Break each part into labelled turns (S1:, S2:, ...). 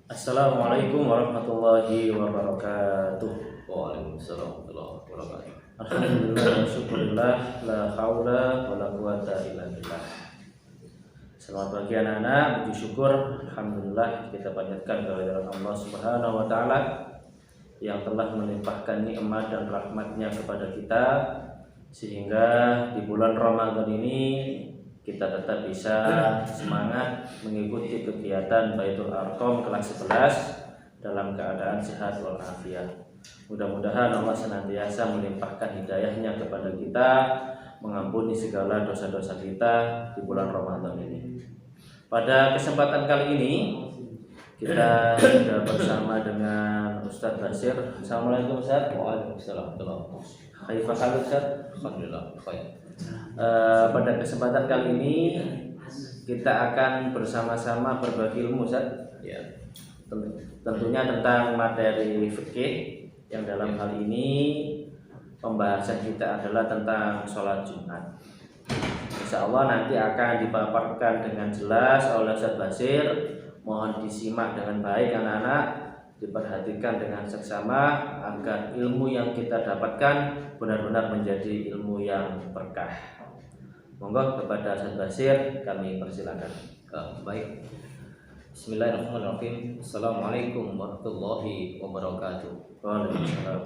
S1: Assalamualaikum warahmatullahi wabarakatuh.
S2: Waalaikumsalam warahmatullahi wabarakatuh.
S1: Alhamdulillah wa syukurillah, la haula wa la quwata illa billah. Selamat pagi anak-anak, puji syukur alhamdulillah kita panjatkan kehadirat Allah Subhanahu wa taala yang telah melimpahkan nikmat dan rahmatnya kepada kita sehingga di bulan Ramadan ini kita tetap bisa semangat mengikuti kegiatan Baitul Arqam kelas 11 dalam keadaan sehat walafiat. Mudah-mudahan Allah senantiasa melimpahkan hidayahnya kepada kita, mengampuni segala dosa-dosa kita di bulan Ramadan ini. Pada kesempatan kali ini kita sudah bersama dengan Ustadz Basir. Assalamualaikum Ustadz.
S2: Waalaikumsalam warahmatullahi wabarakatuh.
S1: Khaifah kali Ustadz.
S2: Alhamdulillah khair.
S1: Pada kesempatan kali ini kita akan bersama-sama berbagi ilmu Ustaz.
S2: Ya.
S1: Tentunya tentang materi fikih yang dalam hal ini pembahasan kita adalah tentang sholat Jumat. Insya Allah nanti akan dipaparkan dengan jelas oleh Ustaz Basir. Mohon disimak dengan baik anak-anak, diperhatikan dengan seksama agar ilmu yang kita dapatkan benar-benar menjadi ilmu yang berkah. Monggo kepada Ustaz Basir kami persilakan.
S2: Baik. Bismillahirrahmanirrahim. Assalamualaikum warahmatullahi wabarakatuh.
S1: Waalaikumsalam.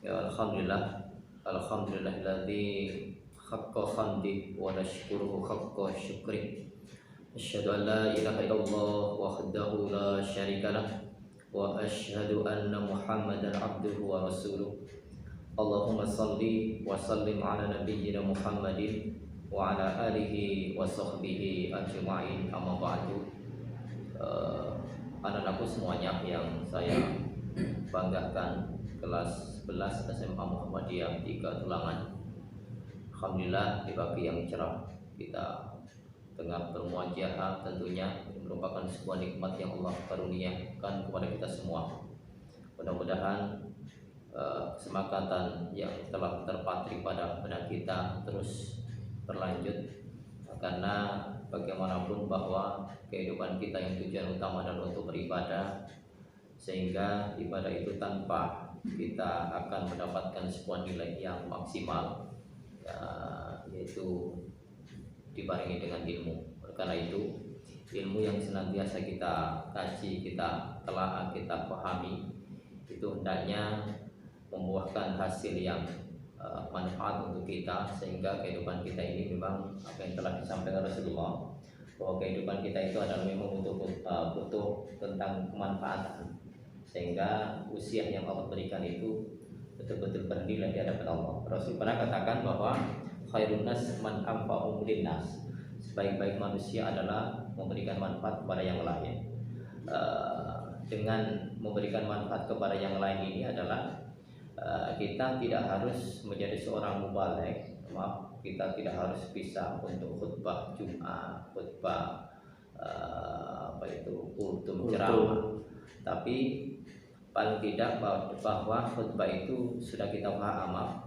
S2: Ya alhamdulillah. Alhamdulillahilladzi haqqa hamdi wa nashkuruhu haqqa syukri. Asyhadu an la ilaha illallah wahdahu la syarika lah wa asyhadu anna Muhammadan abduhu wa rasuluh. Allahumma salli wa sallim ala nabiyyina Muhammadin wa ala alihi wa sahbihi ajma'in, amma ba'du. Anak-anakku semuanya yang saya banggakan, kelas 11 SMA Muhammadiyah 3 Tulangan. Alhamdulillah di pagi yang cerah kita tengah bermuajahah, tentunya merupakan sebuah nikmat yang Allah karuniakan kepada kita semua. Mudah-mudahan kesemakatan yang telah terpatri pada benak kita terus berlanjut, karena bagaimanapun bahwa kehidupan kita yang tujuan utama adalah untuk beribadah, sehingga ibadah itu tanpa kita akan mendapatkan sebuah nilai yang maksimal, yaitu dibarengi dengan ilmu. Karena itu ilmu yang senantiasa kita kaji, kita telah kita pahami, itu hendaknya membuahkan hasil yang manfaat untuk kita, sehingga kehidupan kita ini memang apa yang telah disampaikan Rasulullah, bahwa kehidupan kita itu adalah memang butuh tentang kemanfaatan, sehingga usia yang Allah berikan itu betul-betul bernilai di hadapan Allah. Rasul pernah katakan bahwa khairun nas man anfa'u linnas, sebaik-baik manusia adalah memberikan manfaat kepada yang lain. Dengan memberikan manfaat kepada yang lain ini adalah kita tidak harus menjadi seorang mubaligh. Kita tidak harus bisa untuk khutbah Jumat, khutbah kultum ceramah, tapi paling tidak bahwa khutbah itu sudah kita paham,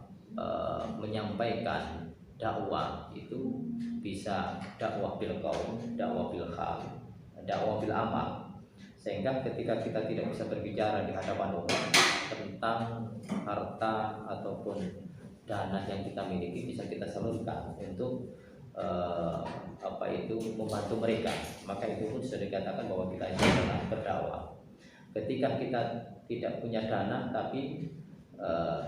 S2: menyampaikan dakwah itu bisa dakwah bil qaul, dakwah bil hal, dakwah bil amal, sehingga ketika kita tidak bisa berbicara di hadapan umum tentang harta ataupun dana yang kita miliki, bisa kita salurkan untuk membantu mereka, maka itu pun sudah dikatakan bahwa kita ini adalah berdakwah. Ketika kita tidak punya dana tapi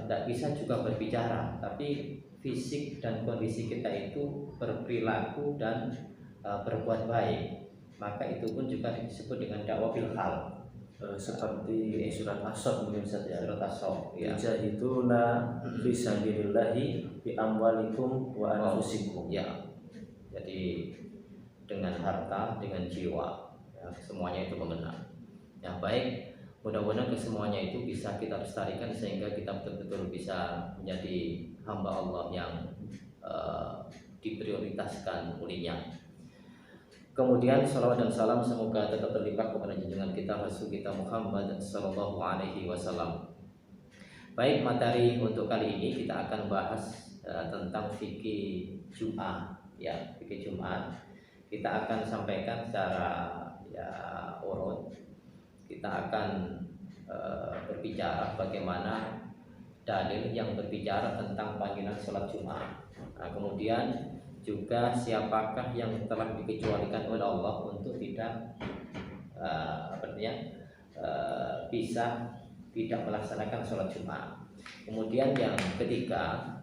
S2: tidak bisa juga berbicara, tapi fisik dan kondisi kita itu berperilaku dan berbuat baik, maka itu pun juga disebut dengan dakwah bil hal.
S1: Seperti surat As-Saff mungkin saja.
S2: Surat As-Saff, ya.
S1: Jahiduna fi sabilillahi bi amwalikum wa anfusikum.
S2: Ya. Jadi dengan harta, dengan jiwa, ya, semuanya itu mengena. Ya, baik. Mudah-mudahan kesemuanya itu bisa kita lestarikan sehingga kita betul-betul bisa menjadi hamba Allah yang diprioritaskan olehnya. Kemudian salawat dan salam semoga tetap terlimpah kepada junjungan kita Rasul kita Muhammad sallallahu alaihi wasallam. Baik, materi untuk kali ini kita akan bahas tentang fikih Jumat, ya, fikih Jumat. Kita akan sampaikan secara urut kita akan berbicara bagaimana dalil yang berbicara tentang panggilan sholat Jumat. Nah, kemudian juga siapakah yang telah dikecualikan oleh Allah untuk tidak bisa tidak melaksanakan sholat Jumat. Kemudian yang ketiga,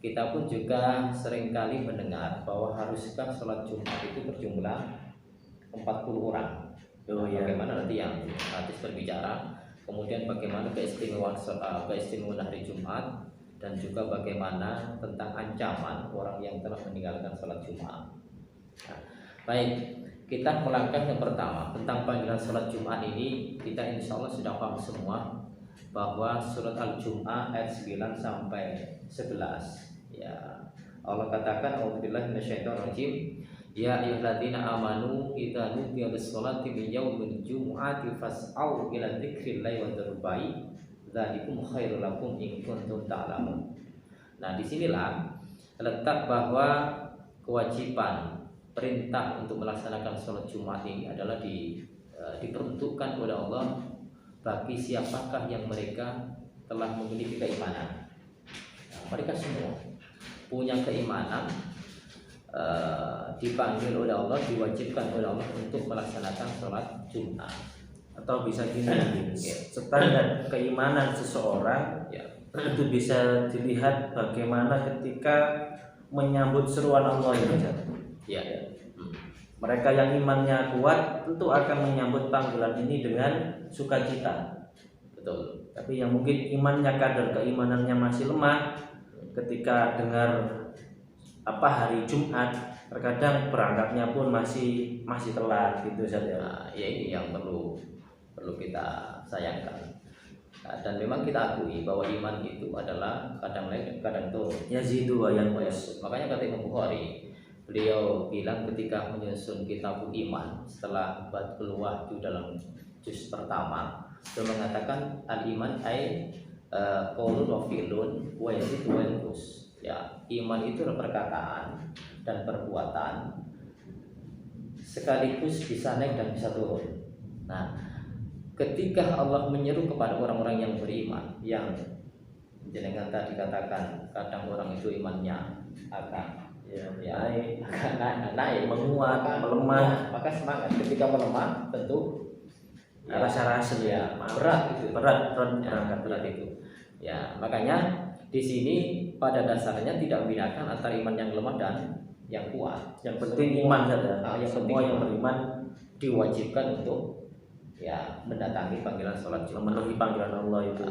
S2: kita pun juga seringkali mendengar bahwa haruskah sholat Jumat itu berjumlah 40 orang. Bagaimana nanti yang hadis berbicara, kemudian bagaimana keistimewaan hari Jumat, dan juga bagaimana tentang ancaman orang yang telah meninggalkan sholat Jumat. Nah, baik, kita melangkah yang pertama tentang panggilan sholat Jumat ini. Kita insya Allah sudah paham semua bahwa surat Al-Jum'ah ayat 9 sampai 11. Ya, Allah katakan, a'udzubillahi minasyaitonirrajim. Ya ayyuhalladzina amanu idza nudiya lis-sholati min yaumil jumu'ati fas'au ila dzikrillahi wa dzarul bai' dzalikum khairul lakum in kuntum ta'lamun. Nah, disinilah letak bahwa kewajiban perintah untuk melaksanakan sholat Jumat ini adalah diperuntukkan oleh Allah bagi siapakah yang mereka telah memiliki keimanan. Nah, mereka semua punya keimanan, dipanggil oleh Allah, diwajibkan oleh Allah untuk melaksanakan sholat Jumat.
S1: Atau bisa gini, standar keimanan seseorang itu bisa dilihat bagaimana ketika menyambut seruan Allah ini. Mereka yang imannya kuat tentu akan menyambut panggilan ini dengan sukacita.
S2: Betul.
S1: Tapi yang mungkin imannya kadar, keimanannya masih lemah, ketika dengar hari Jumat, terkadang berangkatnya pun masih telat gitu saja.
S2: Nah, ya ini yang perlu kita sayangkan. Nah, dan memang kita akui bahwa iman itu adalah kadang naik kadang turun.
S1: Yazidu wa yanqus.
S2: Makanya kata Imam Bukhari, beliau bilang ketika menyusun kitabul iman setelah Badul Wahyu dalam juz pertama, beliau mengatakan al-iman ay qaulun wa fi'lun wa yazidu wa yanqus. Ya, iman itu adalah perkataan dan perbuatan sekaligus bisa naik dan bisa turun. Nah, ketika Allah menyeru kepada orang-orang yang beriman, yang jenengan tadi katakan kadang orang itu imannya akan naik,
S1: menguat, melemah,
S2: maka semangat. Ketika melemah tentu
S1: rasa-rasa
S2: berat
S1: itu.
S2: Ya, makanya di sini pada dasarnya tidak membedakan antara iman yang lemah dan yang kuat.
S1: Yang penting iman saja.
S2: Semua yang beriman diwajibkan untuk mendatangi panggilan sholat Jumat,
S1: memenuhi panggilan Allah itu.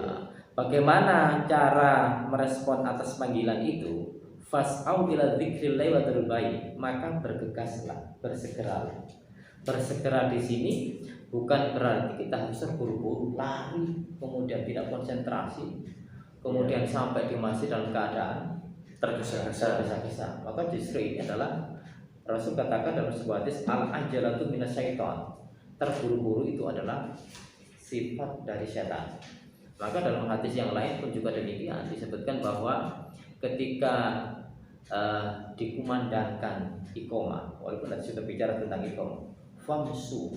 S2: Bagaimana cara merespon atas panggilan itu? Fas'au ila dzikrillahi wa dzarul bai', maka bergegaslah, bersegeralah. Bersegera di sini bukan berarti kita harus terburu-buru lari, kemudian tidak konsentrasi, kemudian sampai di masjid dalam keadaan tergesa-gesa. Maka justru ini adalah Rasul katakan dalam sebuah hadis, al-ajalatu minasyaiton. Terburu-buru itu adalah sifat dari setan. Maka dalam hadis yang lain pun juga demikian, disebutkan bahwa ketika dikumandangkan iqamah, walaupun tadi sudah bicara tentang iqamah, famsu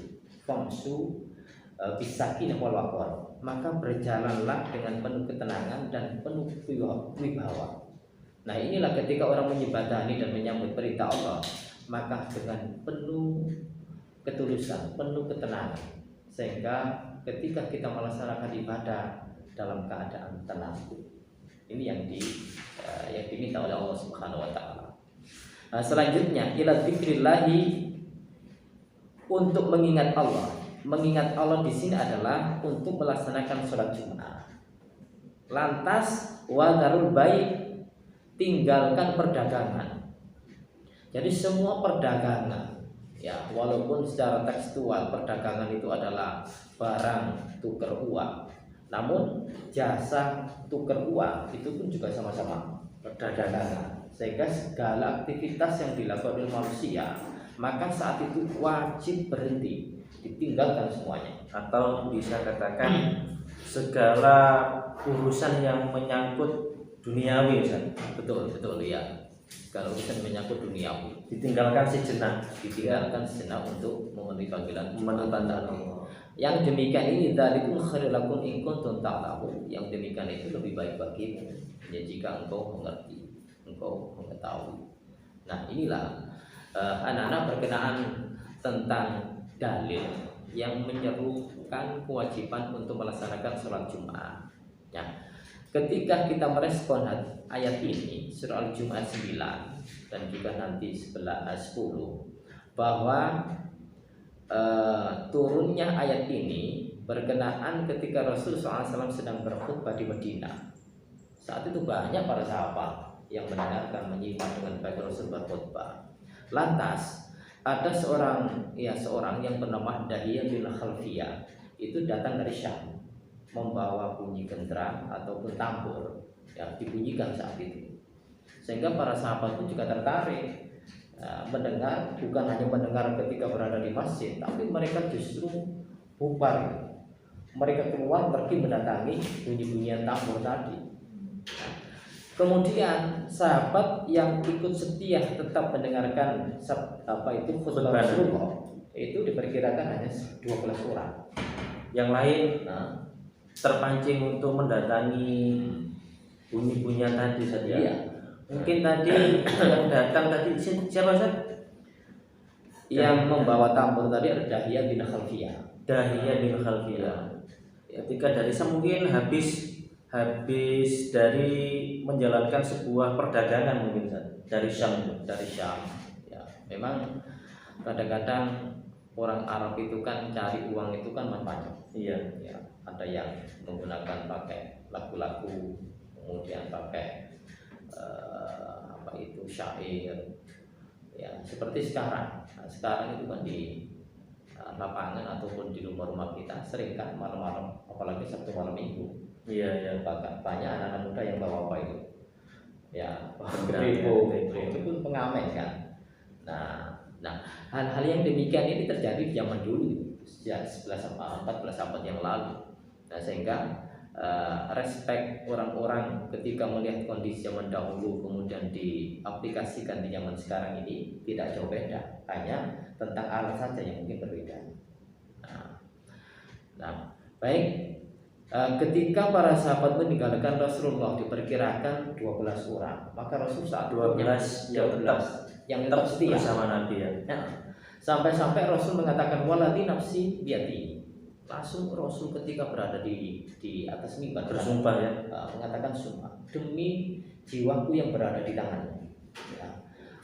S2: bisakinah wal waqar, maka berjalanlah dengan penuh ketenangan dan penuh wibawa. Nah, inilah ketika orang menyebadani dan menyambut perintah Allah, maka dengan penuh ketulusan, penuh ketenangan, sehingga ketika kita melaksanakan ibadah dalam keadaan tenang. Ini yang diminta oleh Allah Subhanahu wa taala. Nah, selanjutnya ila dzikrillahi, untuk mengingat Allah. Mengingat Allah di sini adalah untuk melaksanakan sholat Jumat. Lantas wa dzarul bai', tinggalkan perdagangan. Jadi semua perdagangan, walaupun secara tekstual perdagangan itu adalah barang tukar uang, namun jasa tukar uang itu pun juga sama-sama perdagangan. Sehingga segala aktivitas yang dilakukan oleh manusia, maka saat itu wajib berhenti, ditinggalkan semuanya.
S1: Atau bisa katakan segala urusan yang menyangkut duniawi, Ustaz.
S2: Betul ya. Segala urusan menyangkut duniawi.
S1: ditinggalkan sejenak
S2: untuk memenuhi panggilan
S1: menemukan
S2: tadi.
S1: Allah.
S2: Yang demikian ini dzalikum khairul lakum in kuntum ta'lamun. Yang demikian itu lebih baik bagimu ya jika engkau mengerti, engkau mengetahui. Nah, inilah anak-anak berkenaan tentang dalil yang menyerukan kewajiban untuk melaksanakan sholat Jumat. Ya. Ketika kita merespon ayat ini surah Al-Jumu'ah 9 dan juga nanti 10 bahwa turunnya ayat ini berkenaan ketika Rasul SAW sedang berkhutbah di Madinah. Saat itu banyak para sahabat yang mendengarkan, menyimak dengan baik Rasul berkhutbah. Lantas ada seorang yang bernama Dahiyah bin Khalfiyah, itu datang dari Syam membawa bunyi gendera ataupun tambur yang dibunyikan saat itu, sehingga para sahabat pun juga tertarik mendengar, bukan hanya mendengar ketika berada di masjid, tapi mereka justru bubar, mereka keluar pergi mendatangi bunyi-bunyian tambur tadi. Kemudian sahabat yang ikut setia tetap mendengarkan khutbah Rasulullah itu diperkirakan hanya 12 orang.
S1: Yang lain terpancing untuk mendatangi bunyi-bunyian tadi saja.
S2: Iya.
S1: Mungkin tadi yang datang tadi siapa Ustaz?
S2: Yang membawa tambur tadi adalah Dahiyah bin Khalfiyah.
S1: Ketika dari mungkin habis dari menjalankan sebuah perdagangan mungkin dari Syam.
S2: Ya, memang kadang-kadang orang Arab itu kan cari uang itu kan macam-macam.
S1: Iya.
S2: Ya, ada yang menggunakan pakai lagu-lagu, kemudian pakai syair. Ya, seperti sekarang. Nah, sekarang itu kan di lapangan ataupun di rumah-rumah kita sering kan malam-malam, apalagi Sabtu malam Minggu.
S1: Iya.
S2: Banyak anak-anak muda yang bawa apa itu? Ya,
S1: Bebo
S2: itu pun pengamen kan. Nah, hal-hal yang demikian ini terjadi di zaman dulu, sejak 14 abad yang lalu. Nah, sehingga respect orang-orang ketika melihat kondisi zaman dahulu kemudian diaplikasikan di zaman sekarang ini tidak jauh beda, hanya tentang alat saja yang mungkin berbeda. Nah, baik. Ketika para sahabat meninggalkan Rasulullah diperkirakan 12 orang, maka Rasul saat
S1: 12
S2: yang tetap setia
S1: bersama Nabi ya.
S2: Sampai-sampai Rasul mengatakan waladhi nafsi biyadi. Langsung Rasul ketika berada di atas mimbar
S1: bersumpah ya,
S2: mengatakan sumpah demi jiwaku yang berada di tangannya.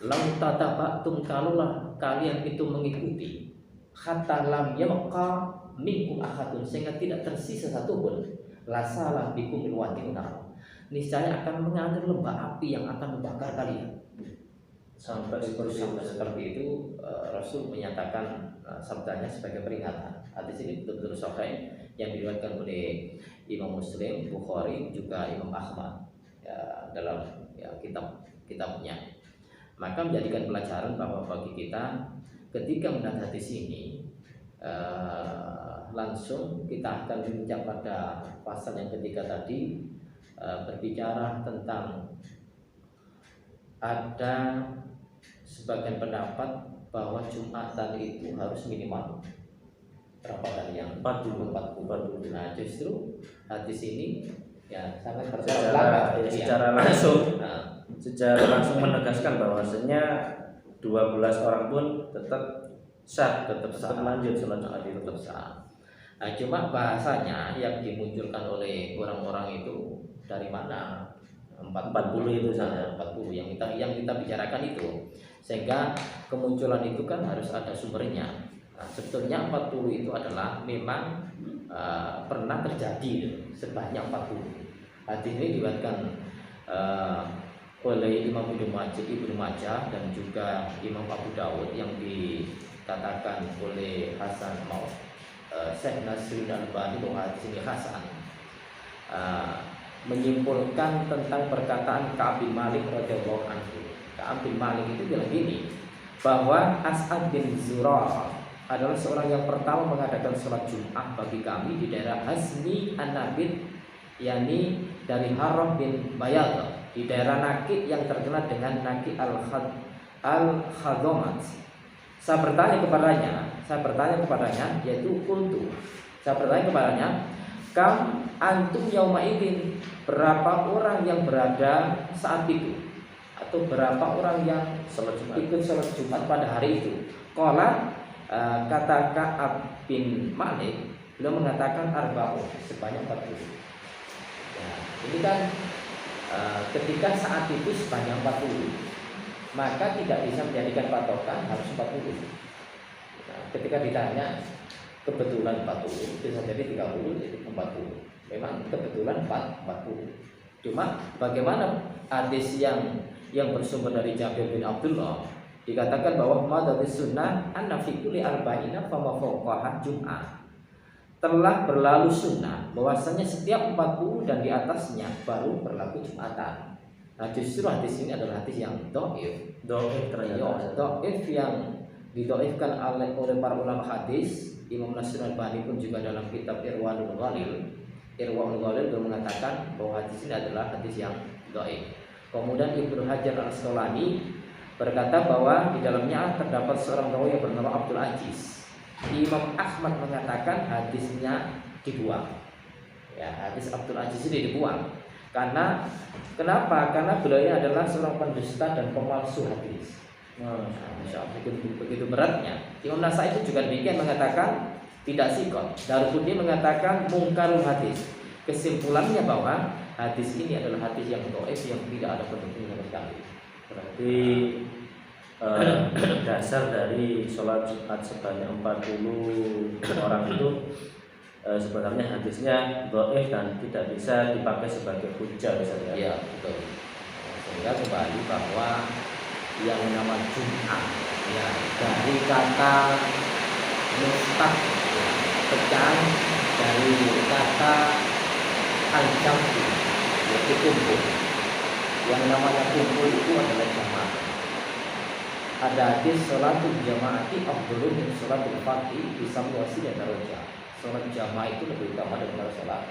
S2: Lam tataba'tum, kalaulah kalian itu mengikuti hatta lam yabqa minkum ahadun, sehingga tidak tersisa satupun, lasalah bikum min watin nar, niscaya akan mengalir lembah api yang akan membakar kalian.
S1: Sampai
S2: seperti itu Rasul menyatakan sabdanya sebagai peringatan. Hadis ini betul-betul sahih yang diriwayatkan oleh Imam Muslim, Bukhari, juga Imam Ahmad ya, dalam kitabnya. Maka menjadikan pelajaran bahwa bagi kita ketika melihat hadis ini langsung kita akan menginjak pada pasal yang ketiga tadi, berbicara tentang ada sebagian pendapat bahwa Jumatan itu harus minimal berapa hari yang 40. Nah, justru hadis ini ya sangat secara langsung menegaskan bahwasanya 12 orang pun tetap lanjut sholat Jumat itu tetap sah. Nah, cuma bahasanya yang dimunculkan oleh orang-orang itu dari mana? 40 itu saja, 40 yang kita bicarakan itu, sehingga kemunculan itu kan harus ada sumbernya. Nah, sebetulnya 40 itu adalah memang pernah terjadi sebanyak 40. Hadis ini diriwayatkan oleh Imam Ibnu Majah dan juga Imam Abu Dawud yang dikatakan oleh Hasan Maut Syekh Nasruddin Albani bahwa hadis ini hasan, menyimpulkan tentang perkataan Ka'ab bin Malik radhiyallahu anhu. Ka'ab bin Malik itu bilang gini, bahwa As'ad bin Zurarah adalah seorang yang pertama mengadakan sholat Jum'ah bagi kami di daerah Hasmi An-Nabit, yakni dari Harrah bin Bayad, di daerah Naki yang terkenal dengan Naki al-Khadzamat. Saya bertanya kepadanya, yaitu kuntu. Saya bertanya kepadanya, kam antum yauma idzin, berapa orang yang berada saat itu, atau berapa orang yang ikut sholat Jumat pada hari itu? Qala, kata Ka'ab bin Malik, beliau mengatakan arba'un, sebanyak 40. Ya, ini kan ketika saat itu sebanyak 40, maka tidak bisa menjadikan patokan harus 40. Nah, ketika ditanya kebetulan 40, bisa jadi 30, jadi 40. Memang kebetulan 40. Cuma bagaimana hadis yang bersumber dari Jabir bin Abdullah dikatakan bahwa madhabi sunnah anna fi kulli arba'ina fama fawqaha jum'ah. Telah berlalu sunnah bahwasanya setiap 40 dan di atasnya baru berlaku Jumatan. Nah, justru hadis ini adalah hadis yang dhaif ternyata. Dhaif yang didoifkan oleh para ulama hadis. Imam Nasrul Albani pun juga dalam kitab Irwaul Ghalil beliau mengatakan bahwa hadis ini adalah hadis yang dhaif. Kemudian Ibnu Hajar Al-Asqalani berkata bahwa di dalamnya terdapat seorang rawi yang bernama Abdul Aziz. Imam Ahmad mengatakan hadisnya dibuang. Ya, hadis Abdul Aziz ini dibuang. Kenapa? Karena beliau adalah seorang pendusta dan pemalsu hadis. Begitu beratnya. Imam Nasai itu juga demikian, mengatakan tidak sikot. Daruqutni mengatakan mungkarul hadis. Kesimpulannya bahwa hadis ini adalah hadis yang dhaif, yang tidak ada pendukungnya sama sekali.
S1: Berarti dasar dari sholat Jumat sebanyak 40 orang itu sebenarnya hadisnya dhaif dan tidak bisa dipakai sebagai hujjah misalnya.
S2: Iya, betul. Sehingga kembali bahwa yang nama Jumat, ya, dari kata mustaq, ya, pecahan dari kata al-jam'u, yaitu kumpul. Yang namanya kumpul itu adalah jamaah. Ada hadis sholatul jamaati afdhalun min sholatil fardhi bisa muwasilah darajah. Sholat jamaah itu lebih utama daripada sholat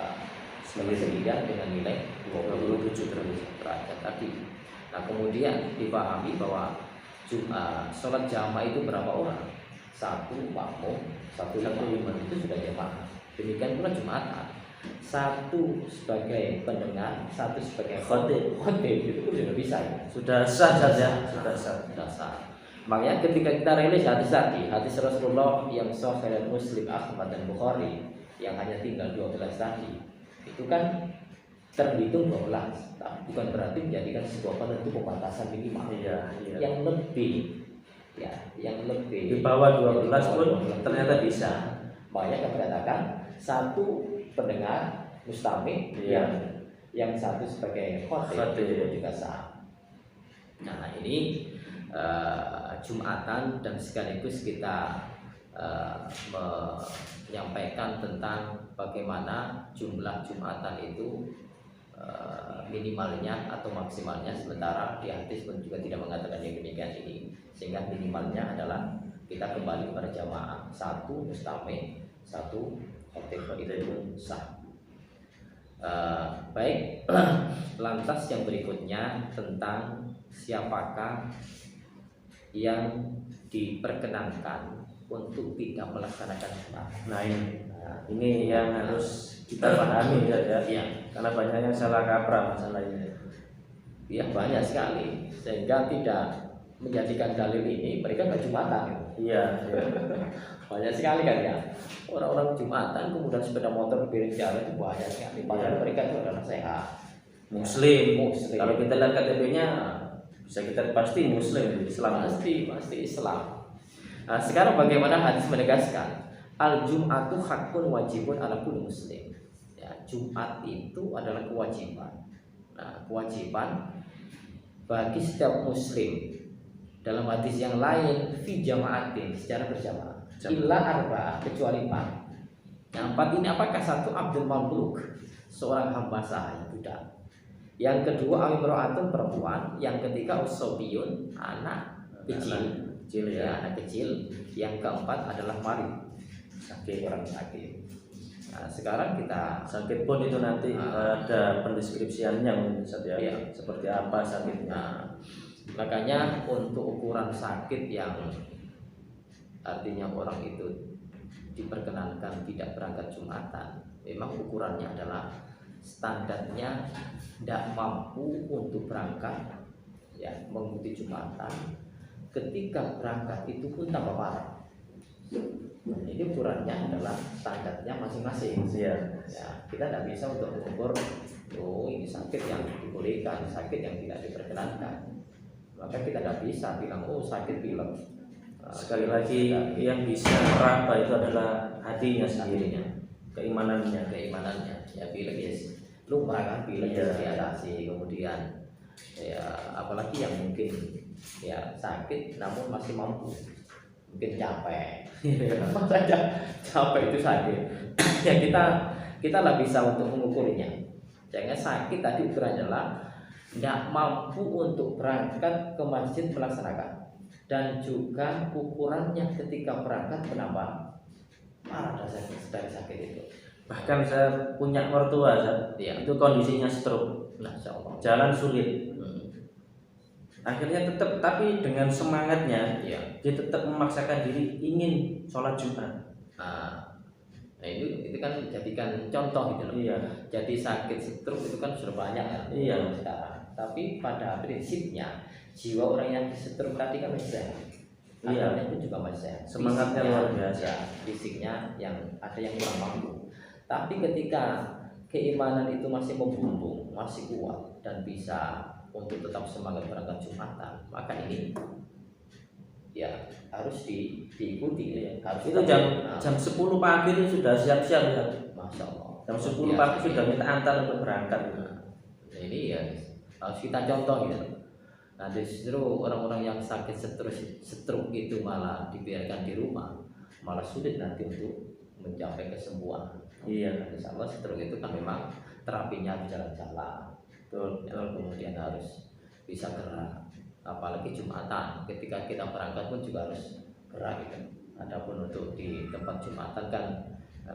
S2: sebagai sendirian dengan nilai 27 derajat tadi. Nah, kemudian dipahami bahwa sholat jamaah itu berapa orang? Satu makmum, satu imam itu sudah jamaah. Demikian pula Jumatan. Satu sebagai pendengar, satu sebagai khotib itu pun sudah bisa ya.
S1: Sudah sah saja, sudah
S2: sah. Makanya ketika kita rilis hadis Rasulullah yang sahih Muslim, Ahmad dan Bukhari yang hanya tinggal 12 tadi, itu kan terhitung 12, bukan berarti menjadikan sebuah penentu pembatasan minimal.
S1: Iya.
S2: Yang lebih, ya, yang lebih
S1: di bawah 12 pun ternyata bisa.
S2: Makanya kita katakan satu pendengar mustami,
S1: iya,
S2: yang satu sebagai khotib itu juga sah. Nah, ini Jumatan dan sekaligus kita menyampaikan tentang bagaimana jumlah Jumatan itu minimalnya atau maksimalnya, sementara di hadis pun juga tidak mengatakan yang demikian ini, sehingga minimalnya adalah kita kembali kepada jamaah, satu mustami, satu khotib itu sah. Baik, lantas yang berikutnya tentang siapakah yang diperkenankan untuk tidak melaksanakan Jumat.
S1: Nah, ini yang harus kita pahami ya. Karena banyak yang salah kaprah masalah ini.
S2: Ya, banyak sekali, sehingga tidak menjadikan dalil ini mereka nggak Jumatan.
S1: Iya.
S2: Banyak sekali kan ya. Orang-orang Jumatan kemudian sepeda motor piring jalan itu banyak sekali. Padahal mereka itu adalah sehat,
S1: Muslim. Kalau kita lihat KTP-nya bisa kita pasti Muslim, Islam.
S2: Pasti Islam. Nah, sekarang bagaimana hadis menegaskan al-jum'atu hakun wajibun ala kulli muslim. Ya, Jumat itu adalah kewajiban. Nah, kewajiban bagi setiap muslim. Dalam hadis yang lain fi jama'atin, secara berjamaah. Illa arba'ah, kecuali 4. Nah, 4 ini apakah? Satu Abdul Mamluk, seorang hamba sahaya budak. Yang kedua Amimro'atun, perempuan. Yang ketiga Usobiyun, anak kecil ya, anak kecil. Yang keempat adalah marid, orang sakit. Nah, sekarang kita
S1: sakit pun itu nanti ada pendeskripsiannya mungkin ya. Seperti apa sakitnya.
S2: Makanya untuk ukuran sakit yang artinya orang itu diperkenankan tidak berangkat Jumatan, memang ukurannya adalah standarnya tidak mampu untuk berangkat ya mengikuti Jumatan, ketika berangkat itu pun tambah parah. Ini ukurannya adalah standarnya masing-masing. Ya, kita tidak bisa untuk mengukur, oh ini sakit yang dibolehkan, sakit yang tidak diperkenankan. Maka kita tidak bisa bilang, oh sakit pilek.
S1: Sekali lagi yang bisa meraba itu adalah hatinya sendiri, keimanannya.
S2: Ya pilek ya, lumrah kan pilek ya diatasi. Kemudian ya apalagi yang mungkin ya sakit namun masih mampu, mungkin capek. Saja capek itu sakit. Ya kita lah bisa untuk mengukurnya. Jangan sakit tadi ukurannya adalah tidak mampu untuk berangkat ke masjid melaksanakan, dan juga ukurannya ketika berangkat menambah parah dari sakit itu.
S1: Bahkan saya punya mertua, itu kondisinya stroke, jalan sulit. Akhirnya tetap, tapi dengan semangatnya, dia tetap memaksakan diri ingin sholat Jumat.
S2: Nah itu kan jadikan contoh gitu loh. Jadi sakit stroke itu kan sudah banyak kan sekarang. Tapi pada prinsipnya jiwa orang yang stroke tadi kan masih sehat. Akalnya pun juga masih sehat.
S1: Semangatnya luar biasa.
S2: Fisiknya yang ada yang kurang mampu. Tapi ketika keimanan itu masih membumbung, masih kuat dan bisa untuk tetap semangat berangkat Jumatan, maka ini ya harus diikuti ya. Harus
S1: itu jam 10 pagi itu sudah siap-siap ya.
S2: Masya Allah.
S1: Jam 10 pagi sudah minta antar untuk berangkat.
S2: Nah ini ya harus kita contoh gitu. Nah justru orang-orang yang sakit stroke itu malah dibiarkan di rumah, malah sulit nanti untuk mencapai kesembuhan. Insya Allah stroke itu kan memang terapinya berjalan-jalan. Kemudian harus bisa gerak. Apalagi Jumatan, ketika kita berangkat pun juga harus gerak gitu. Adapun untuk di tempat Jumatan kan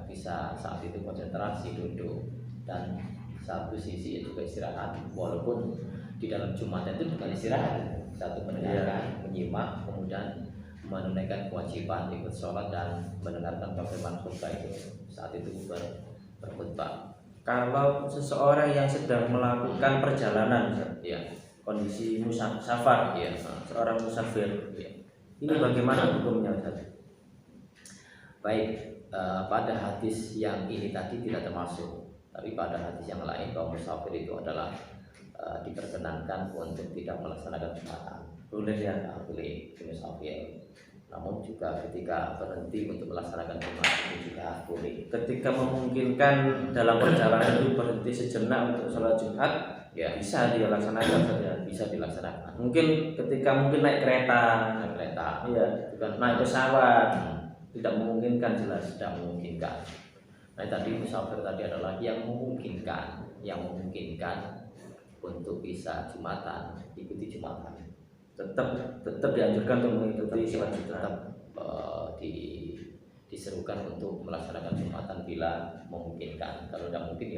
S2: bisa saat itu konsentrasi duduk, dan satu sisi juga istirahat. Walaupun di dalam Jumatan itu bukan istirahat, satu mendengarkan, menyimak, kemudian menunaikan kewajiban ikut sholat dan mendengarkan bagaimana khutbah itu saat itu berkhutbah.
S1: Kalau seseorang yang sedang melakukan perjalanan, kondisi musafir, seorang musafir, ini bagaimana hukumnya, Ustaz?
S2: Baik, pada hadis yang ini tadi tidak termasuk, tapi pada hadis yang lain bahwa musafir itu adalah diperkenankan untuk tidak melaksanakan Jumatan.
S1: Boleh ya,
S2: boleh musafir. Namun juga ketika berhenti untuk melaksanakan Jumat itu juga boleh.
S1: Ketika memungkinkan dalam perjalanan itu berhenti sejenak untuk sholat Jumat, bisa dilaksanakan saja.
S2: Bisa dilaksanakan.
S1: Mungkin ketika naik kereta, naik pesawat, tidak memungkinkan, jelas
S2: tidak memungkinkan. Nah tadi musafir tadi adalah yang memungkinkan untuk bisa Jumatan, ikuti Jumatan.
S1: Tetap dianjurkan untuk mengikuti sholat Jumat.
S2: Diserukan untuk melaksanakan Jumatan bila memungkinkan. Kalau tidak mungkin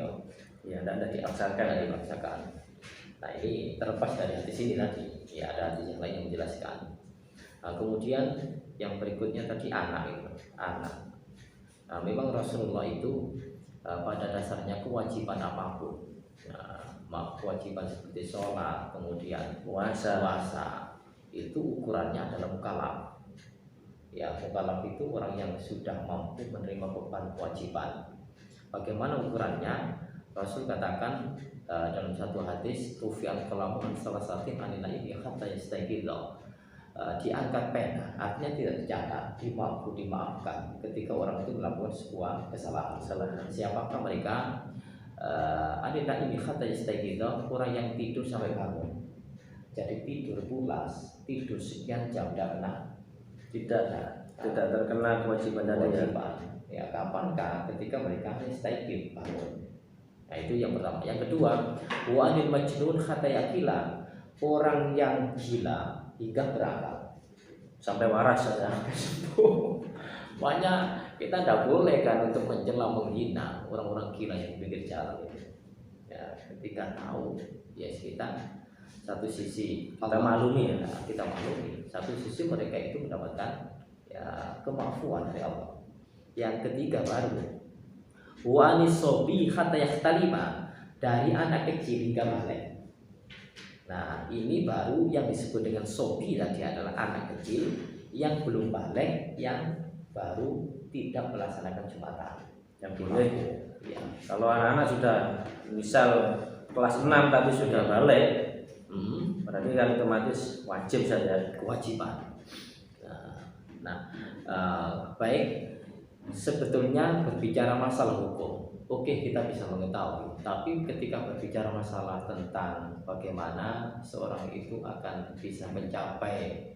S1: tidak dipaksakan.
S2: Nah ini terlepas dari hadis ini tadi, ada hadis yang lain yang menjelaskan. Nah, kemudian yang berikutnya tadi anak. Nah, memang Rasulullah itu pada dasarnya kewajiban apapun, kewajiban seperti sholat, kemudian puasa itu ukurannya adalah mukallaf. Mukallaf itu orang yang sudah mampu menerima beban kewajiban. Bagaimana ukurannya? Rasul katakan dalam satu hadis, rufi'al qalamu an salasatin anil naimi hatta yastayqidha. Diangkat pena, artinya tidak dicatat, dimaafkan ketika orang itu melakukan sebuah kesalahan. Siapakah mereka? Anil naimi hatta yastayqidha, orang yang tidur sampai bangun. Jadi tidur pulas, tidur sekian jam tidak terkena kewajiban dari kapankah? Ketika mereka istaiqidh, bangun. Nah itu yang pertama. Yang kedua, wa anil majnun hatta yaqila, orang yang gila hingga berakal
S1: sampai waras saja.
S2: Makanya kita tidak boleh kan untuk mencela, menghina orang-orang gila yang pinggir jalan itu. Ketika tahu kita satu sisi
S1: kita maklumi ya.
S2: kita maklumi, satu sisi mereka itu mendapatkan ya kemampuan dari Allah. Yang ketiga baru wa anisobi hatta yahtalima, dari anak kecil hingga balik. Nah ini baru yang disebut dengan sobi tadi adalah anak kecil yang belum balik, yang baru tidak melaksanakan Jumatan.
S1: Yang boleh ya. Kalau anak-anak sudah misal kelas 6 tapi sudah balik, berarti kan otomatis wajib saja,
S2: kewajiban. Baik, sebetulnya berbicara masalah hukum, oke kita bisa mengetahui, tapi ketika berbicara masalah tentang bagaimana seorang itu akan bisa mencapai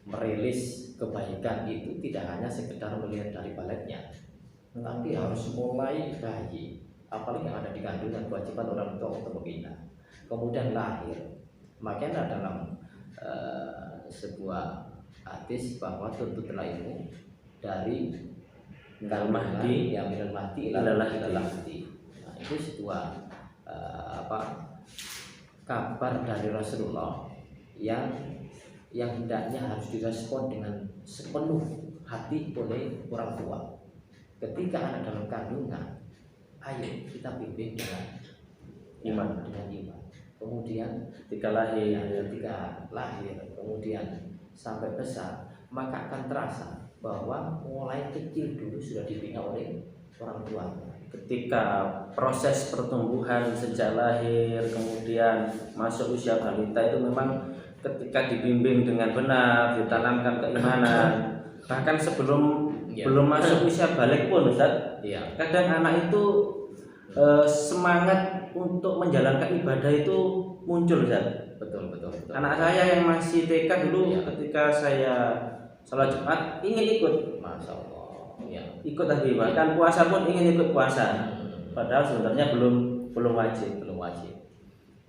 S2: merilis kebaikan, itu tidak hanya sekedar melihat dari baliknya, tapi harus mulai bayi, apalagi yang ada di kandungan, kewajiban orang tua untuk membina, kemudian lahir. Makanya dalam sebuah hadis bahwa tuntutlah ilmu dari
S1: minal mahdi
S2: ya minal mahdi ilal lahdi. Nah, itu sebuah kabar dari Rasulullah yang hendaknya harus direspon dengan sepenuh hati oleh orang tua. Ketika anak dalam kandungan, ayo kita bimbing dengan iman. Kemudian ketika lahir, kemudian sampai besar, maka akan terasa bahwa mulai kecil dulu sudah dibina oleh orang tua.
S1: Ketika proses pertumbuhan sejak lahir kemudian masuk usia balita itu memang ketika dibimbing dengan benar, ditanamkan keimanan, bahkan sebelum belum masuk usia balik pun Ustaz, kadang anak itu semangat untuk menjalankan ibadah itu muncul Ustaz.
S2: Betul.
S1: Anak saya yang masih TK dulu ketika saya sholat Jumat ingin ikut,
S2: Masya Allah,
S1: ikut tadi, bahkan puasa pun ingin ikut puasa, padahal sebenarnya belum wajib.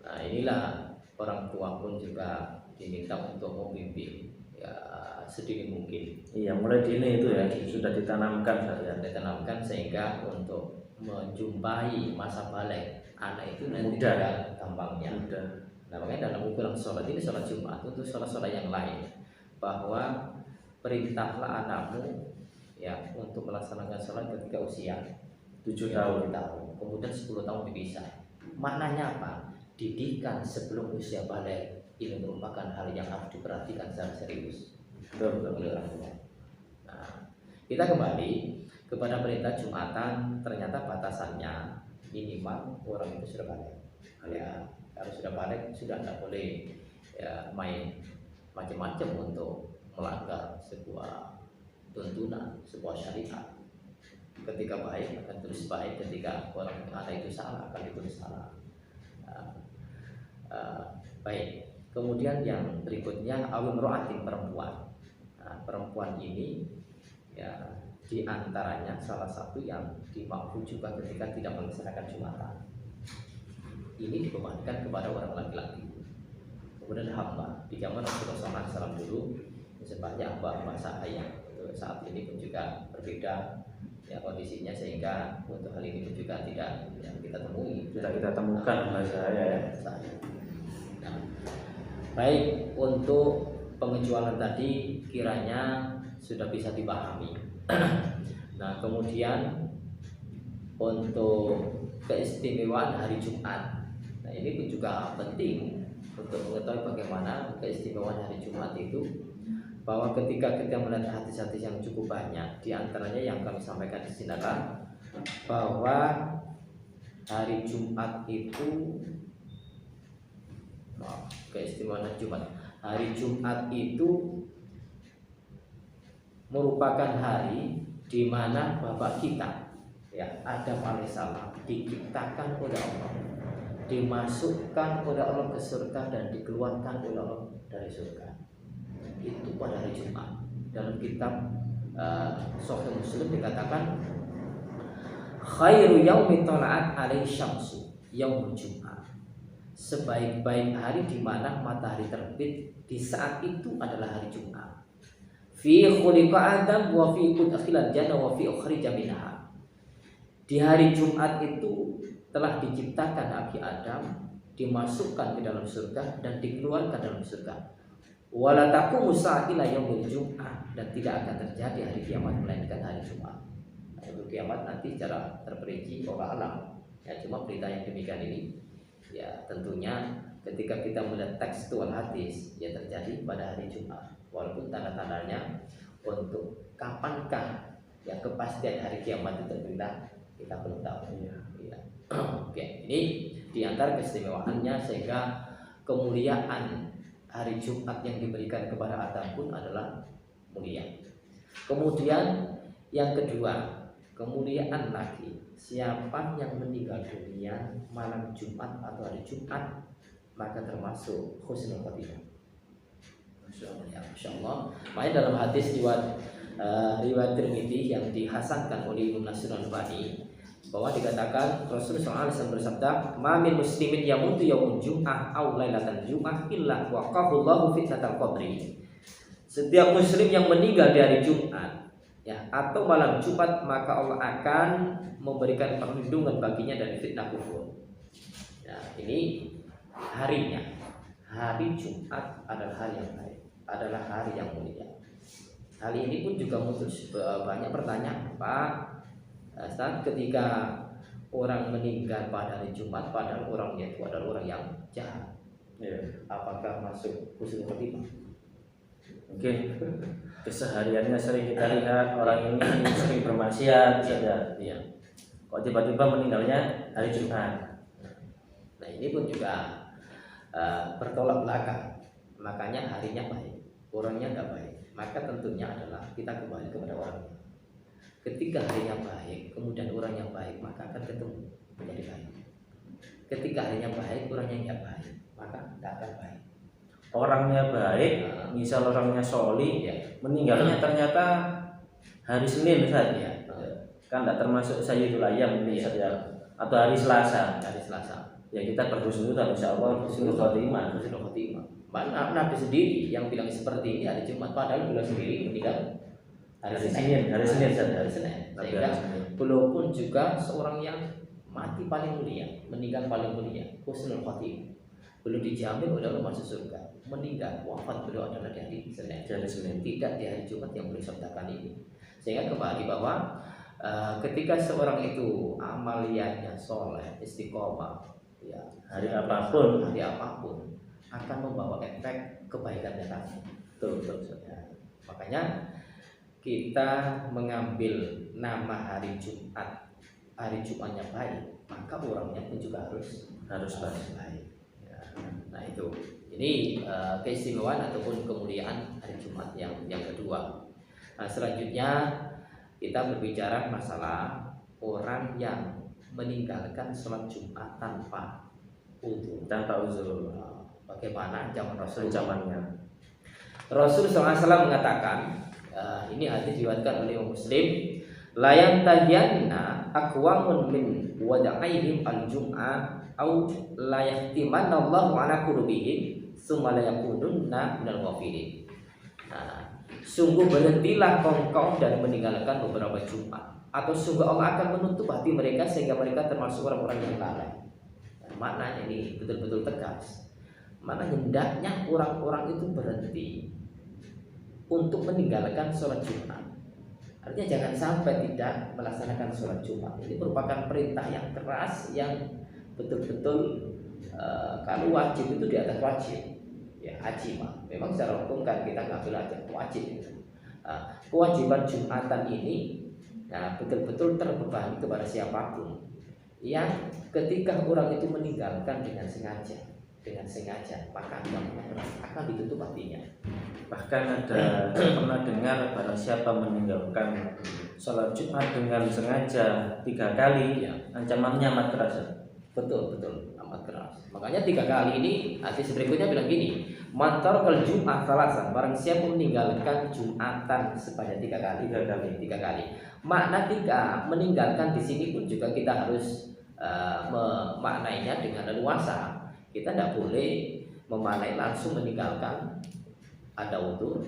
S2: Nah inilah orang tua pun juga diminta untuk membimbing ya sedini mungkin.
S1: Iya, mulai dini itu ya sudah ditanamkan
S2: sehingga untuk menjumpai masa balik anak itu nanti
S1: mudah
S2: gampangnya.
S1: Nah,
S2: makanya dalam ukuran sholat ini, sholat Jumat untuk sholat-sholat yang lain, bahwa perintahlah anakmu ya untuk melaksanakan sholat ketika usia
S1: 7 tahun,
S2: kemudian 10 tahun dipisah. Maknanya apa? Didikan sebelum usia balik ini merupakan hal yang harus diperhatikan secara serius oleh orang tua. Nah, kita kembali kepada perintah Jumatan, ternyata batasannya minimal orang itu sudah balik. Ya, kalau sudah balik sudah tidak boleh ya main macam-macam untuk melanggar sebuah tuntunan, sebuah syariat. Ketika baik akan terus baik, ketika orang anak itu salah akan ditulis salah. Baik. Kemudian yang berikutnya awil ro'atin, perempuan. Nah, perempuan ini ya diantaranya salah satu yang dimaafkan juga ketika tidak melaksanakan Jumatan. Ini dibebankan kepada orang laki-laki. Kemudian hamba di zaman Rasulullah SAW dulu sebanyak hamba sahaya. Saat ini pun juga berbeda ya kondisinya, sehingga untuk hal ini pun juga tidak yang kita temui.
S1: Kita temukan hamba sahaya ya.
S2: Nah, baik, untuk pengecualian tadi kiranya sudah bisa dipahami. Nah, kemudian untuk keistimewaan hari Jumat. Nah, ini pun juga penting untuk mengetahui bagaimana keistimewaan hari Jumat itu, bahwa ketika kita melihat hadis-hadis yang cukup banyak, di antaranya yang kami sampaikan di sini adalah bahwa hari Jumat itu keistimewaan Jumat. Hari Jumat itu merupakan hari di mana Bapak kita ya Adam alaihissalam diciptakan oleh Allah, dimasukkan oleh Allah ke surga dan dikeluarkan oleh Allah dari surga. Itu pada hari Jumat. Dalam kitab Sahih Muslim dikatakan khairu yaumi tala'at alaihi syamsu yaumul Jumat. Sebaik-baik hari di mana matahari terbit di saat itu adalah hari Jumat. Fi khuliqa Adam wa fi udkhilal jannah wa fi ukhrija minha. Di hari Jumat itu telah diciptakan Nabi Adam dimasukkan ke dalam surga dan dikeluarkan dalam surga. Wala taqumu sa'atu ila yaumil jum'ah, dan tidak akan terjadi hari kiamat melainkan hari Jumat. Hari kiamat nanti secara terperinci Allah alam. Ya, cuma berita yang demikian ini ya tentunya ketika kita melihat tekstual hadis ya terjadi pada hari Jumat. Walaupun tanda-tandanya untuk kapankah ya kepastian hari kiamat itu kita belum tahu. Ya. Oke, ini diantara keistimewaannya sehingga kemuliaan hari Jumat yang diberikan kepada Adam pun adalah mulia. Kemudian yang kedua, kemuliaan lagi, siapa yang meninggal dunia malam Jumat atau hari Jumat maka termasuk husnul khotimah. Masya Allah. Makanya dalam hadis riwayat Tirmidzi yang dihasankan oleh Imam Nasir Al-Albani bahwa dikatakan Rasulullah SAW bersabda, "Ma min muslimin yamutu yaumul jum'ah aw lailatan jum'ah illa waqahu Allahu fitnatal qabri." Setiap muslim yang meninggal di hari Jumat ya atau malam Jumat maka Allah akan memberikan perlindungan baginya dari fitnah kubur. Ya, ini harinya. Hari Jumat adalah hari yang baik, adalah hari yang mulia. Hal ini pun juga muncul banyak pertanyaan, Pak. Saat ketika orang meninggal pada hari Jumat padahal orangnya itu adalah orang yang jahat, ya, apakah masuk husnul khotimah?
S1: Mungkin kesehariannya sering kita lihat orang ini sering bermaksiat saja, ya. Kok tiba-tiba meninggalnya hari Jumat?
S2: Nah ini pun juga bertolak belakang. Makanya harinya baik, orangnya tidak baik. Maka tentunya adalah kita kembali kepada orangnya. Ketika harinya baik, kemudian orang yang baik, maka akan ketemu menjadi baik. Ketika harinya baik, orangnya tidak baik, maka tidak akan baik.
S1: Orangnya baik, misal orangnya soli, ya, meninggalnya ternyata hari Senin saja, ya. Kan tidak termasuk Sayyidul Ayyam misalnya, atau hari Selasa.
S2: Hari Selasa.
S1: Ya kita berhusnuzon insya Allah husnul khotimah.
S2: Husnul khotimah. Nabi sendiri yang bilang seperti ini hari Jumat, padahal beliau sendiri meninggal hari Senin. Sehingga beliau pun juga seorang yang mati paling mulia, meninggal paling mulia, husnul khotimah. Beliau dijamin oleh Allah masuk surga. Meninggal wafat beliau adalah di hari Senin, tidak di hari Jumat yang beliau sabdakan ini. Sehingga kembali bahwa ketika seorang itu amaliyahnya soleh, istiqomah, ya hari apapun akan membawa efek kebaikan yang tadi. Betul. Ya. Makanya kita mengambil nama hari Jumatnya baik, maka orangnya pun juga harus baik. Ya. Nah itu, ini keistimewaan ataupun kemuliaan hari Jumat yang kedua. Nah selanjutnya kita berbicara masalah orang yang meninggalkan sholat Jumat tanpa uzur. Bagaimana zaman Rasul zamannya? Rasul SAW mengatakan, ini hadis diriwayatkan oleh Muslim, la yantahiyanna aqwamun min wada'ihim al-jum'ah au la yahtimanna Allahu ala qulubihim summa la yakununna minal ghafilin. Nah, sungguh berhentilah kongkong dan meninggalkan beberapa Jumat, atau sungguh Allah akan menutup hati mereka sehingga mereka termasuk orang-orang yang lalai. Nah, maknanya ini betul-betul tegas. Mana hendaknya orang-orang itu berhenti untuk meninggalkan sholat Jumat. Artinya jangan sampai tidak melaksanakan sholat Jumat. Ini merupakan perintah yang keras, yang betul-betul kalau wajib itu di atas wajib. Ya haji mah. Memang secara hukum kan kita nggak bilang aja wajib. Kewajiban Jumatan ini betul-betul terbebani kepada siapapun yang ketika orang itu meninggalkan dengan sengaja maka akan ditutup hatinya.
S1: Bahkan ada pernah dengar barang siapa meninggalkan sholat Jumat dengan sengaja 3 kali, ya, ancamannya amat keras.
S2: Betul amat keras. Makanya 3 kali ini hadis berikutnya bilang gini, man tarakal jum'ah salasan, barang siapa meninggalkan Jumatan sebanyak 3 kali. Makna 3 meninggalkan di sini pun juga kita harus memaknainya dengan leluasa. Kita tidak boleh memaknai langsung meninggalkan ada utur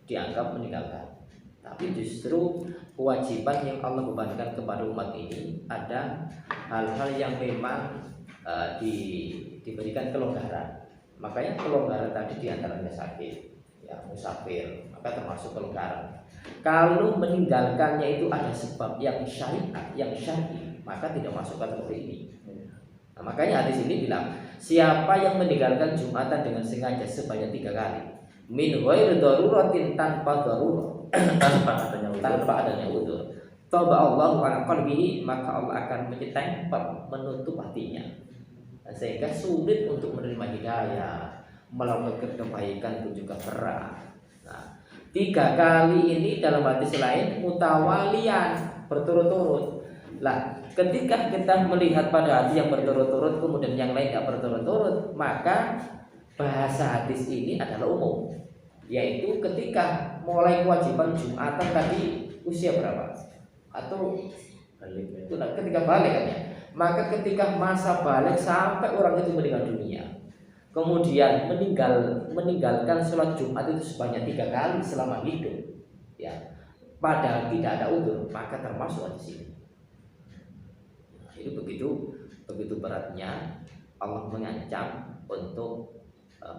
S2: dianggap meninggalkan. Tapi justru kewajiban yang Allah bebankan kepada umat ini ada hal-hal yang memang diberikan kelonggaran. Makanya kelonggaran tadi diantaranya sakit, ya musafir, maka termasuk kelonggaran. Kalau meninggalkannya itu ada sebab yang syar'i, maka tidak masuk kategori ini. Nah, makanya hadis ini bilang, siapa yang meninggalkan Jumatan dengan sengaja sebanyak 3 kali, min ghairi daruratin, tanpa darurat, tanpa adanya udzur, taba Allahu ala qalbihi, maka Allah akan menyetempel, menutup hatinya, sehingga sulit untuk menerima hidayah, melakukan kebaikan pun juga berat. Nah, 3 kali ini dalam hadis lain mutawalian, berturut-turut. Lah, ketika kita melihat pada hadis yang berturut-turut kemudian yang lain tidak berturut-turut, maka bahasa hadis ini adalah umum, yaitu ketika mulai kewajiban Jumatan tadi usia berapa? Atau balik itu ketika balik kan ya. Maka ketika masa balik sampai orang itu meninggal dunia, kemudian meninggalkan sholat Jumat itu sebanyak 3 kali selama hidup, ya, padahal tidak ada udzur, maka termasuk di sini. Nah, itu begitu beratnya Allah mengancam untuk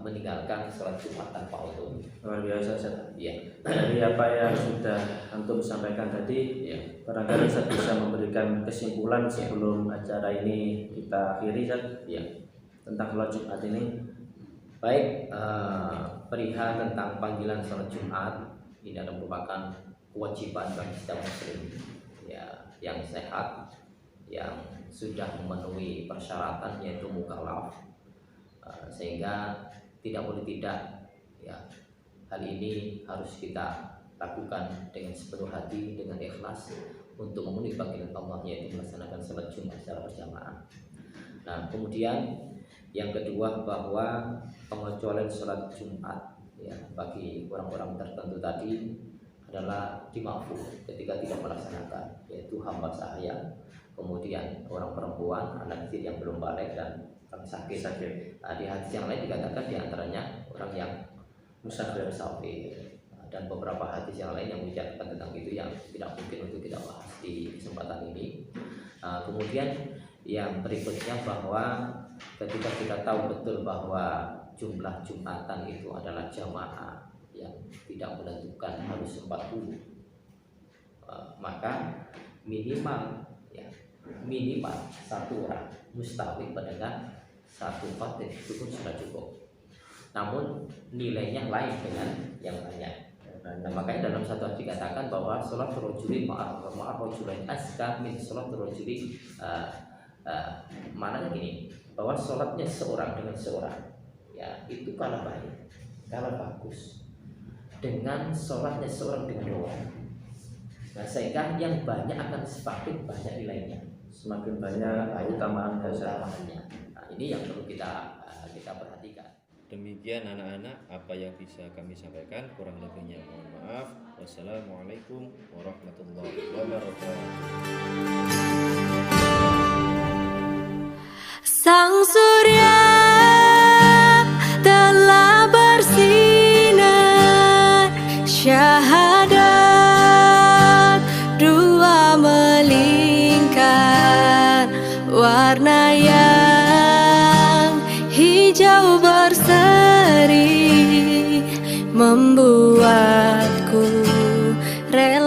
S2: meninggalkan sholat Jumat tanpa udzur.
S1: Luar biasa, Ustaz.
S2: Ya.
S1: Dari apa yang sudah antum sampaikan tadi,
S2: Ya.
S1: barangkali saya bisa memberikan kesimpulan sebelum acara ini kita akhiri, Ustaz.
S2: Ya.
S1: Tentang sholat Jumat ini.
S2: Baik, perihal tentang panggilan sholat Jumat ini adalah merupakan kewajiban bagi setiap muslim, ya, yang sehat, yang sudah memenuhi persyaratan yaitu mukallaf, sehingga tidak boleh tidak, ya, hal ini harus kita lakukan dengan sepenuh hati, dengan ikhlas untuk memenuhi panggilan Allah, yaitu melaksanakan sholat Jumat secara berjamaah. Nah, kemudian yang kedua, bahwa pengecualian sholat Jumat, ya, bagi orang-orang tertentu tadi adalah dimaafkan ketika tidak melaksanakan, yaitu hamba sahaya, kemudian orang perempuan, anak kecil yang belum balik, dan orang sakit. Nah, di hadis yang lain dikatakan diantaranya orang yang musafir. Dan beberapa hadis yang lain yang menjelaskan tentang itu yang tidak mungkin untuk kita bahas di kesempatan ini. Kemudian yang berikutnya, bahwa ketika kita tahu betul bahwa jumlah Jumatan itu adalah jamaah yang tidak menentukan harus 40, maka minimal 1 orang mustawib mendengar 1 khatib itu pun sudah cukup. Namun nilainya lain dengan yang lainnya. Nah, makanya dalam satu hadis dikatakan bahwa sholat rajuli ma'ar-rajulain azka min sholat rajuli, maknanya gini, bahwa sholatnya seorang dengan seorang, ya, itu kalah baik, kalah bagus dengan sholatnya seorang dengan orang. Nah, sehingga yang banyak akan semakin banyak nilainya,
S1: Semakin banyak keutamaannya.
S2: Nah, ini yang perlu kita perhatikan.
S3: Demikian anak-anak apa yang bisa kami sampaikan, kurang lebihnya mohon maaf. Wassalamualaikum warahmatullahi wabarakatuh.
S4: Sang surya telah bersinar, syahadat 2 melingkar, warna yang hijau berseri membuatku rela